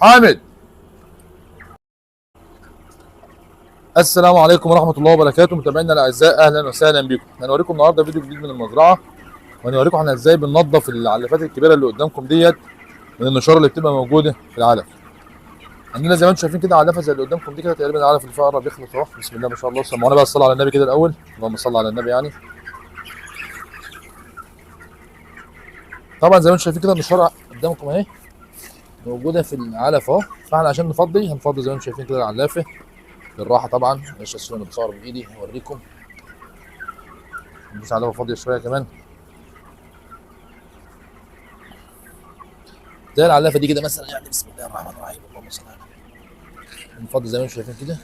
حامد. السلام عليكم ورحمه الله وبركاته، متابعينا الاعزاء، اهلا وسهلا بكم. هنوريكم النهارده فيديو جديد من المزرعه، وهنوريكم احنا ازاي بننظف العلافات الكبيره اللي قدامكم ديت من النشاره اللي بتبقى موجوده في العلف. عندنا زي ما انتم شايفين كده علافه زي اللي قدامكم دي كده، تقريبا العلف اللي فيها قرب يخلص اهو. بسم الله ما شاء الله. سمعونا بقى الصلاه على النبي كده الاول، اللهم صل على النبي يعني. طبعا زي ما انتم شايفين كده النشاره قدامكم اهي موجوده في العلف اهو. فاحنا عشان هنفضي زي ما انتم شايفين كده العلافه بالراحه. طبعا معلش اسف انا بصور بايدي هوريكم. ندوس عليها فاضيه شويه كمان. زي العلافه دي كده مثلا يعني. بسم الله الرحمن الرحيم، اللهم صل على النبي. نفضي زي ما انتم شايفين كده